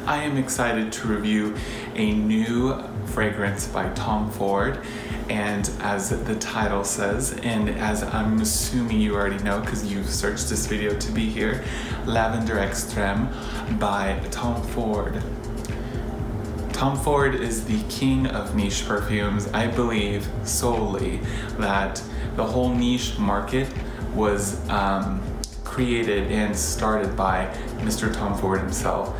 I am excited to review a new fragrance by Tom Ford, and as the title says, and as I'm assuming you already know because you searched this video to be here, Lavender Extreme by Tom Ford. Tom Ford is the king of niche perfumes. I believe solely that the whole niche market was created and started by Mr. Tom Ford himself.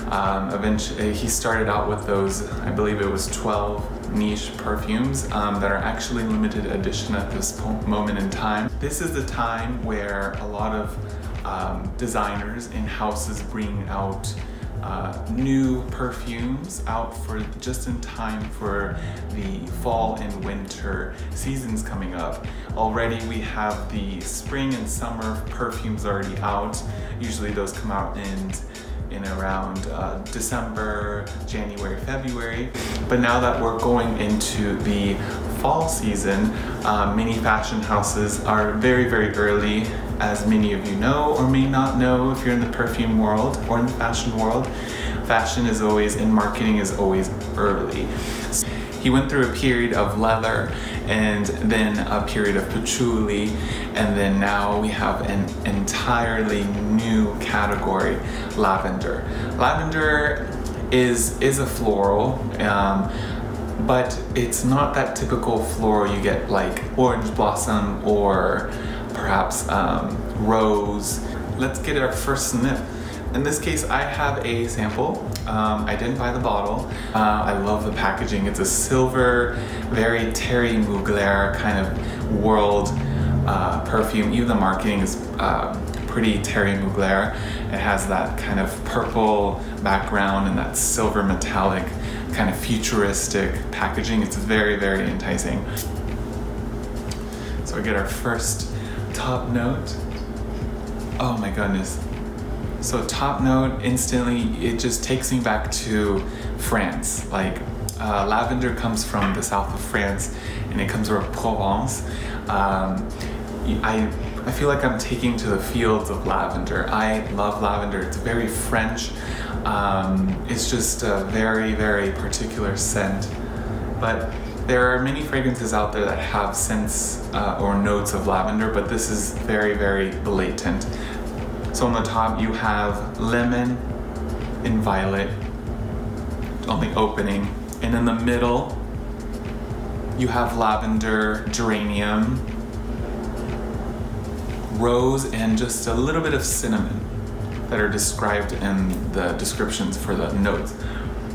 Eventually, he started out with those, I believe it was 12 niche perfumes that are actually limited edition at this moment in time. This is the time where a lot of designers and houses bring out new perfumes out for just in time for the fall and winter seasons coming up. Already we have the spring and summer perfumes already out. Usually those come out in around December, January, February. But now that we're going into the fall season, many fashion houses are very, very early, as many of you know or may not know if you're in the perfume world or in the fashion world. Fashion is always, and marketing is always early. He went through a period of leather and then a period of patchouli, and then now we have an entirely new category, lavender. Lavender is a floral, but it's not that typical floral you get like orange blossom or perhaps rose. Let's get our first sniff. In this case, I have a sample. I didn't buy the bottle. I love the packaging. It's a silver, very Terry Mugler kind of world perfume. Even the marketing is pretty Terry Mugler. It has that kind of purple background and that silver metallic kind of futuristic packaging. It's very, very enticing. So we get our first top note. Oh my goodness. So top note, instantly, it just takes me back to France. Like lavender comes from the south of France and it comes from Provence. I feel like I'm taking to the fields of lavender. I love lavender. It's very French. It's just a very, very particular scent. But there are many fragrances out there that have scents or notes of lavender, but this is very, very blatant. So on the top you have lemon and violet on the opening, and in the middle you have lavender, geranium, rose, and just a little bit of cinnamon that are described in the descriptions for the notes.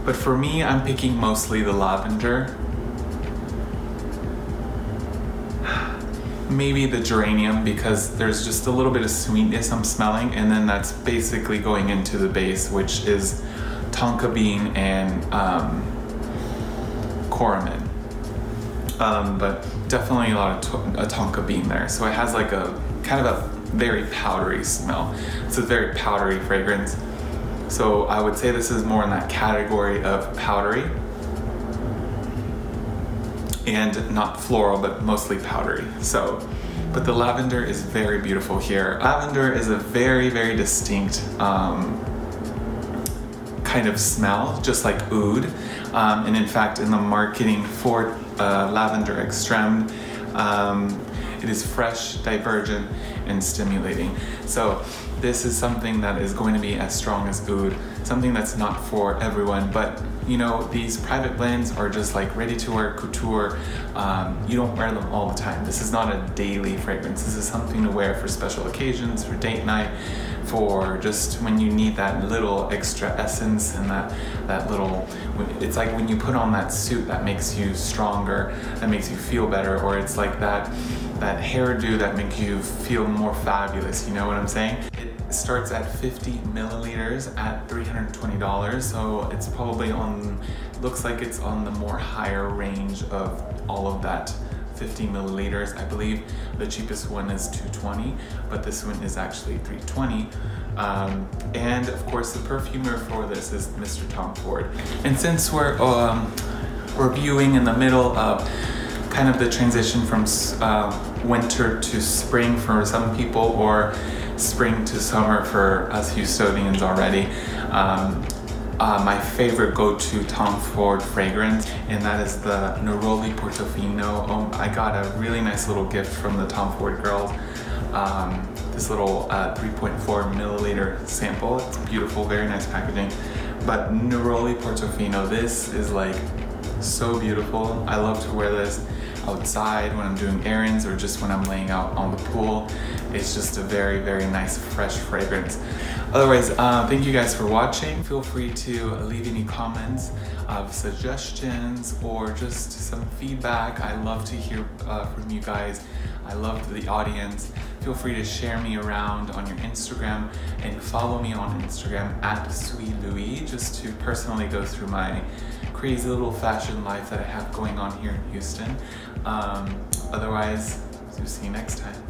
But for me, I'm picking mostly the lavender. Maybe the geranium, because there's just a little bit of sweetness I'm smelling, and then that's basically going into the base, which is tonka bean and coromin. But definitely a lot of tonka bean there. So it has like a kind of a very powdery smell. It's a very powdery fragrance. So I would say this is more in that category of powdery. And not floral, but mostly powdery. So, but the lavender is very beautiful here. Lavender is a very, very distinct kind of smell, just like oud. And in fact, in the marketing for Lavender Extreme, it is fresh, divergent, and stimulating. So this is something that is going to be as strong as oud, something that's not for everyone, but you know, these private blends are just like ready to wear couture. You don't wear them all the time. This is not a daily fragrance. This is something to wear for special occasions, for date night, for just when you need that little extra essence and that little, it's like when you put on that suit that makes you stronger, that makes you feel better, or it's like that hairdo that makes you feel more fabulous, you know what I'm saying? It starts at 50 milliliters at $320, so it's probably looks like it's on the more higher range of all of that 50 milliliters. I believe the cheapest one is $220, but this one is actually $320. And of course the perfumer for this is Mr. Tom Ford. And since we're viewing in the middle of kind of the transition from winter to spring for some people, or spring to summer for us Houstonians already, my favorite go-to Tom Ford fragrance, and that is the Neroli Portofino. I got a really nice little gift from the Tom Ford girls. This little 3.4 milliliter sample. It's beautiful, very nice packaging. But Neroli Portofino, this is like so beautiful. I love to wear this outside when I'm doing errands or just when I'm laying out on the pool. It's just a very, very nice fresh fragrance. Otherwise, thank you guys for watching. Feel free to leave any comments of suggestions or just some feedback. I love to hear from you guys. I love the audience. Feel free to share me around on your Instagram and follow me on Instagram at SweetLouis, just to personally go through my crazy little fashion life that I have going on here in Houston. Otherwise, we'll see you next time.